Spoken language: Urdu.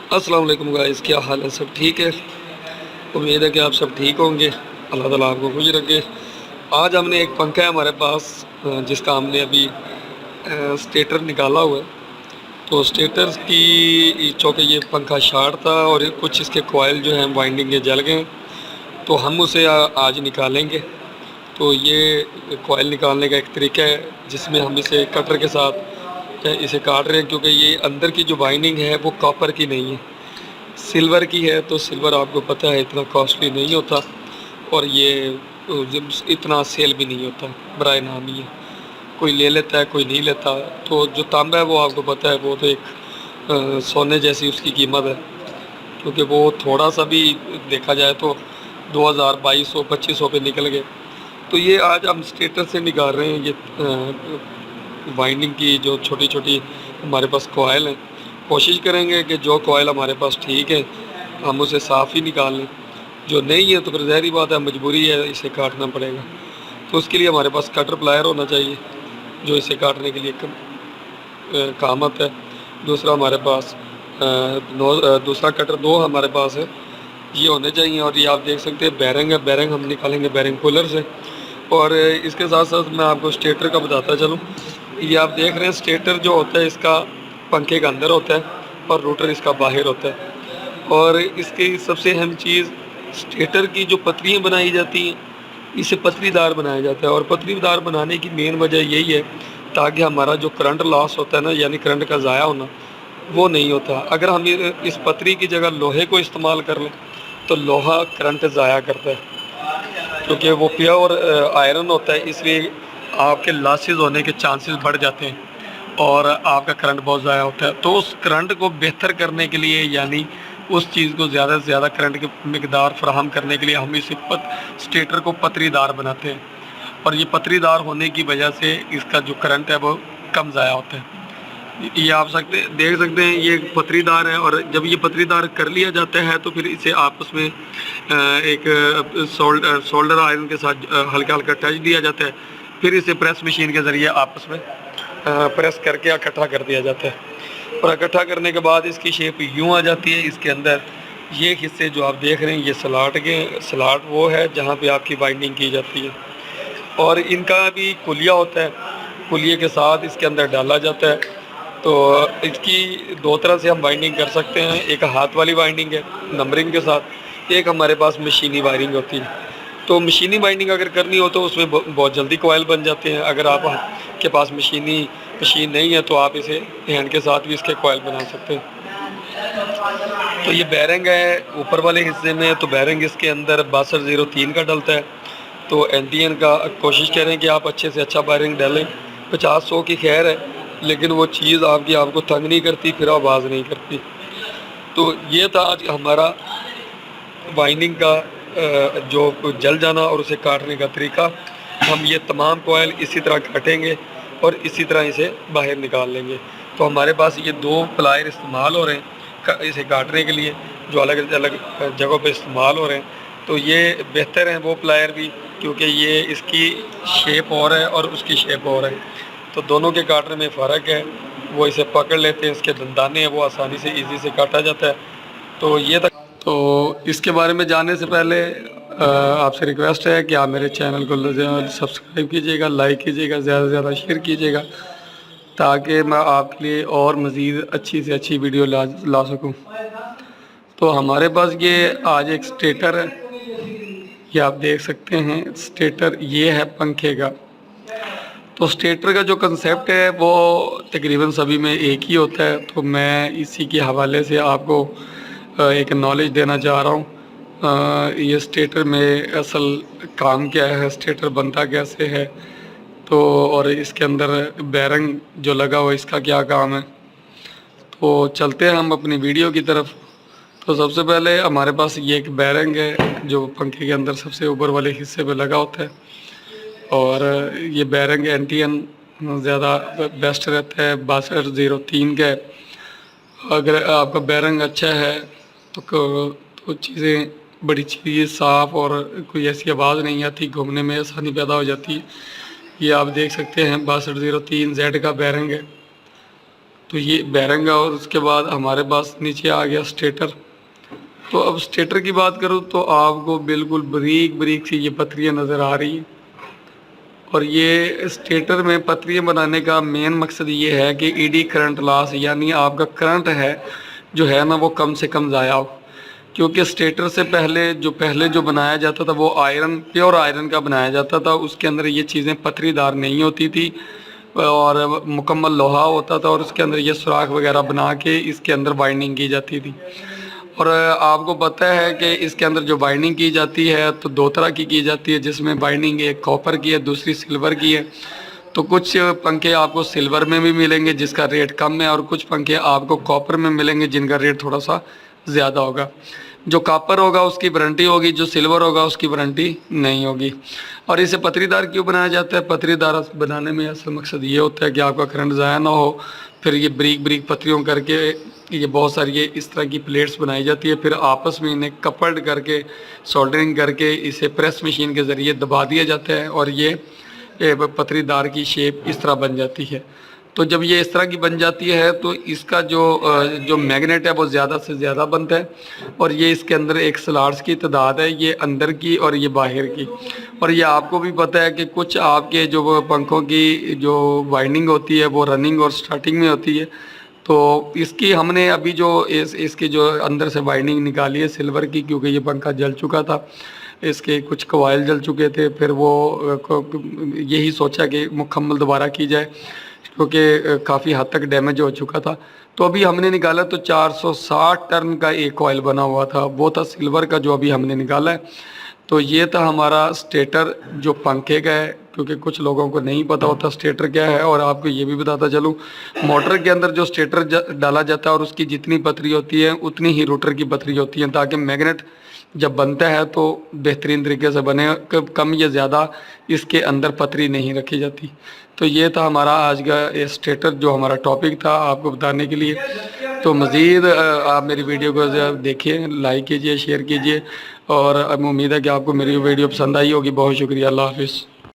السلام علیکم گائز، کیا حال ہے؟ سب ٹھیک ہے؟ امید ہے کہ آپ سب ٹھیک ہوں گے۔ اللہ تعالیٰ آپ کو خوش رکھے۔ آج ہم نے ایک پنکھا ہے ہمارے پاس جس کا ہم نے ابھی سٹیٹر نکالا ہوا ہے۔ تو سٹیٹر کی چونکہ یہ پنکھا شارٹ تھا اور کچھ اس کے کوائل جو ہیں وائنڈنگ کے جل گئے، تو ہم اسے آج نکالیں گے۔ تو یہ کوائل نکالنے کا ایک طریقہ ہے جس میں ہم اسے کٹر کے ساتھ اسے کاٹ رہے ہیں، کیونکہ یہ اندر کی جو وائنڈنگ ہے وہ کاپر کی نہیں ہے، سلور کی ہے۔ تو سلور آپ کو پتہ ہے اتنا کاسٹلی نہیں ہوتا، اور یہ اتنا سیل بھی نہیں ہوتا، برائے نام ہی ہے، کوئی لے لیتا ہے کوئی نہیں لیتا۔ تو جو تانبا ہے وہ آپ کو پتہ ہے وہ تو ایک سونے جیسی اس کی قیمت ہے، کیونکہ وہ تھوڑا سا بھی دیکھا جائے تو 2000 2200 2500 پہ نکل گئے۔ تو یہ آج ہم سٹیٹر سے نکال رہے ہیں یہ وائنڈنگ کی جو چھوٹی چھوٹی ہمارے پاس کوائل ہیں۔ کوشش کریں گے کہ جو کوائل ہمارے پاس ٹھیک ہے ہم اسے صاف ہی نکال لیں، جو نہیں ہے تو پھر ظاہری بات ہے مجبوری ہے، اسے کاٹنا پڑے گا۔ تو اس کے لیے ہمارے پاس کٹر پلائر ہونا چاہیے جو اسے کاٹنے کے لیے کام آتا ہے۔ دوسرا ہمارے پاس دوسرا کٹر 2 ہمارے پاس ہے، یہ ہونے چاہیے۔ اور یہ آپ دیکھ سکتے ہیں بیرنگ ہے، بیرنگ ہم نکالیں گے بیرنگ کولر سے۔ اور اس کے ساتھ ساتھ میں آپ کو سٹیٹر کا بتاتا چلوں۔ یہ آپ دیکھ رہے ہیں سٹیٹر جو ہوتا ہے اس کا پنکھے کا اندر ہوتا ہے اور روٹر اس کا باہر ہوتا ہے۔ اور اس کی سب سے اہم چیز سٹیٹر کی جو پتریاں بنائی جاتی ہیں اسے پتری دار بنایا جاتا ہے، اور پتری دار بنانے کی مین وجہ یہی ہے تاکہ ہمارا جو کرنٹ لاس ہوتا ہے نا، یعنی کرنٹ کا ضائع ہونا، وہ نہیں ہوتا۔ اگر ہم اس پتری کی جگہ لوہے کو استعمال کر لیں تو لوہا کرنٹ ضائع کرتا ہے، کیونکہ وہ پیور آئرن ہوتا ہے، اس لیے آپ کے لاسز ہونے کے چانسز بڑھ جاتے ہیں اور آپ کا کرنٹ بہت ضائع ہوتا ہے۔ تو اس کرنٹ کو بہتر کرنے کے لیے، یعنی اس چیز کو زیادہ سے زیادہ کرنٹ کی مقدار فراہم کرنے کے لیے ہم اس سٹیٹر کو پتری دار بناتے ہیں، اور یہ پتری دار ہونے کی وجہ سے اس کا جو کرنٹ ہے وہ کم ضائع ہوتا ہے۔ یہ آپ دیکھ سکتے ہیں یہ پتری دار ہے، اور جب یہ پتری دار کر لیا جاتا ہے تو پھر اسے آپس میں ایک سولڈر آئرن کے ساتھ ہلکا ہلکا ٹچ دیا جاتا ہے، پھر اسے پریس مشین کے ذریعے آپس میں پریس کر کے اکٹھا کر دیا جاتا ہے، اور اکٹھا کرنے کے بعد اس کی شیپ یوں آ جاتی ہے۔ اس کے اندر یہ حصے جو آپ دیکھ رہے ہیں یہ سلاٹ وہ ہے جہاں پہ آپ کی وائنڈنگ کی جاتی ہے، اور ان کا بھی کلیہ ہوتا ہے، کلیے کے ساتھ اس کے اندر ڈالا جاتا ہے۔ تو اس کی 2 طرح سے ہم وائنڈنگ کر سکتے ہیں، ایک ہاتھ والی وائنڈنگ ہے نمبرنگ کے ساتھ، ایک ہمارے پاس مشینی وائرنگ ہوتی ہے۔ تو مشینی وائنڈنگ اگر کرنی ہو تو اس میں بہت جلدی کوائل بن جاتے ہیں، اگر آپ کے پاس مشین نہیں ہے تو آپ اسے ہینڈ کے ساتھ بھی اس کے کوائل بنا سکتے ہیں۔ تو یہ بیرنگ ہے اوپر والے حصے میں، تو بیرنگ اس کے اندر 6203 کا ڈلتا ہے۔ تو اینٹین کا کوشش کریں کہ آپ اچھے سے اچھا بیرنگ ڈالیں، 50-100 کی خیر ہے، لیکن وہ چیز آپ کو تنگ نہیں کرتی، پھر آواز نہیں کرتی۔ تو یہ تھا آج ہمارا وائنڈنگ کا جو جل جانا اور اسے کاٹنے کا طریقہ۔ ہم یہ تمام کوائل اسی طرح کاٹیں گے اور اسی طرح اسے باہر نکال لیں گے۔ تو ہمارے پاس یہ 2 پلائر استعمال ہو رہے ہیں اسے کاٹنے کے لیے، جو الگ الگ جگہوں پہ استعمال ہو رہے ہیں۔ تو یہ بہتر ہیں وہ پلائر بھی، کیونکہ یہ اس کی شیپ اور ہے اور اس کی شیپ اور ہے، تو دونوں کے کاٹنے میں فرق ہے۔ وہ اسے پکڑ لیتے ہیں، اس کے دندانے ہیں وہ آسانی سے ایزی سے کاٹا جاتا ہے۔ تو یہ تک تو اس کے بارے میں جاننے سے پہلے آپ سے ریکویسٹ ہے کہ آپ میرے چینل کو سبسکرائب کیجیے گا، لائک کیجیے گا، زیادہ سے زیادہ شیئر کیجیے گا، تاکہ میں آپ کے لیے اور مزید اچھی سے اچھی ویڈیو لا سکوں۔ تو ہمارے پاس یہ آج ایک سٹیٹر ہے، یہ آپ دیکھ سکتے ہیں سٹیٹر یہ ہے پنکھے کا۔ تو سٹیٹر کا جو کنسیپٹ ہے وہ تقریباً سبھی میں ایک ہی ہوتا ہے، تو میں اسی کے حوالے سے آپ کو ایک نالج دینا چاہ رہا ہوں۔ یہ سٹیٹر میں اصل کام کیا ہے، سٹیٹر بنتا کیسے ہے، تو اور اس کے اندر بیرنگ جو لگا ہوا اس کا کیا کام ہے۔ تو چلتے ہیں ہم اپنی ویڈیو کی طرف۔ تو سب سے پہلے ہمارے پاس یہ ایک بیرنگ ہے جو پنکھے کے اندر سب سے اوپر والے حصے پہ لگا ہوتا ہے، اور یہ بیرنگ اینٹین زیادہ بیسٹ رہتا ہے، 6203 کا ہے۔ اگر آپ کا بیرنگ اچھا ہے تو چیزیں بڑی چیز صاف اور کوئی ایسی آواز نہیں آتی، گھومنے میں آسانی پیدا ہو جاتی ہے۔ یہ آپ دیکھ سکتے ہیں 6203 زیڈ کا بیرنگ ہے، تو یہ بیرنگ ہے اور اس کے بعد ہمارے پاس نیچے آ گیا اسٹیٹر. تو اب اسٹیٹر کی بات کروں تو آپ کو بالکل بریک بریک سی یہ پتریاں نظر آ رہی ہیں. اور یہ اسٹیٹر میں پتریاں بنانے کا مین مقصد یہ ہے کہ ای ڈی کرنٹ لاس، یعنی آپ کا کرنٹ ہے جو ہے نا وہ کم سے کم ضائع ہو. کیونکہ اسٹیٹر سے پہلے جو بنایا جاتا تھا وہ پیور آئرن کا بنایا جاتا تھا. اس کے اندر یہ چیزیں پتری دار نہیں ہوتی تھی اور مکمل لوہا ہوتا تھا، اور اس کے اندر یہ سوراخ وغیرہ بنا کے اس کے اندر بائنڈنگ کی جاتی تھی. اور آپ کو پتہ ہے کہ اس کے اندر جو بائنڈنگ کی جاتی ہے تو دو طرح کی جاتی ہے، جس میں بائنڈنگ ایک کاپر کی ہے، دوسری سلور کی ہے. تو کچھ پنکھے آپ کو سلور میں بھی ملیں گے جس کا ریٹ کم ہے، اور کچھ پنکھے آپ کو کاپر میں ملیں گے جن کا ریٹ تھوڑا سا زیادہ ہوگا. جو کاپر ہوگا اس کی وارنٹی ہوگی، جو سلور ہوگا اس کی وارنٹی نہیں ہوگی. اور اسے پتری دار کیوں بنایا جاتا ہے؟ پتری دار بنانے میں اصل مقصد یہ ہوتا ہے کہ آپ کا کرنٹ ضائع نہ ہو. پھر یہ بریک بریک پتریوں کر کے یہ بہت ساری اس طرح کی پلیٹس بنائی جاتی ہے، پھر آپس میں انہیں کپلڈ کر کے سولڈرنگ کر کے اسے پریس مشین کے ذریعے دبا دیا جاتا ہے اور یہ پتری دار کی شیپ اس طرح بن جاتی ہے. تو جب یہ اس طرح کی بن جاتی ہے تو اس کا جو میگنیٹ ہے وہ زیادہ سے زیادہ بنتا ہے، اور یہ اس کے اندر ایک سلاٹس کی تعداد ہے، یہ اندر کی اور یہ باہر کی. اور یہ آپ کو بھی پتہ ہے کہ کچھ آپ کے جو پنکھوں کی جو وائنڈنگ ہوتی ہے وہ رننگ اور سٹارٹنگ میں ہوتی ہے. تو اس کی ہم نے ابھی اس کی جو اندر سے وائنڈنگ نکالی ہے سلور کی، کیونکہ یہ پنکھا جل چکا تھا، اس کے کچھ کوائل جل چکے تھے. پھر وہ یہی سوچا کہ مکمل دوبارہ کی جائے کیونکہ کافی حد تک ڈیمیج ہو چکا تھا. تو ابھی ہم نے نکالا تو 460 ٹرن کا ایک کوائل بنا ہوا تھا، وہ تھا سلور کا جو ابھی ہم نے نکالا ہے. تو یہ تھا ہمارا اسٹیٹر جو پنکھے کا ہے، کیونکہ کچھ لوگوں کو نہیں پتہ ہوتا اسٹیٹر کیا ہے. اور آپ کو یہ بھی بتاتا چلوں، موٹر کے اندر جو اسٹیٹر ڈالا جاتا ہے اور اس کی جتنی پتری ہوتی ہے اتنی ہی روٹر کی پتری ہوتی ہیں، تاکہ میگنیٹ جب بنتا ہے تو بہترین طریقے سے بنے، کم یا زیادہ اس کے اندر پتری نہیں رکھی جاتی. تو یہ تھا ہمارا آج کا اسٹیٹر جو ہمارا ٹاپک تھا آپ کو بتانے کے لیے. تو مزید آپ میری ویڈیو کو دیکھیں، لائک کیجئے، شیئر کیجئے، اور امید ہے کہ آپ کو میری ویڈیو پسند آئی ہوگی. بہت شکریہ، اللہ حافظ.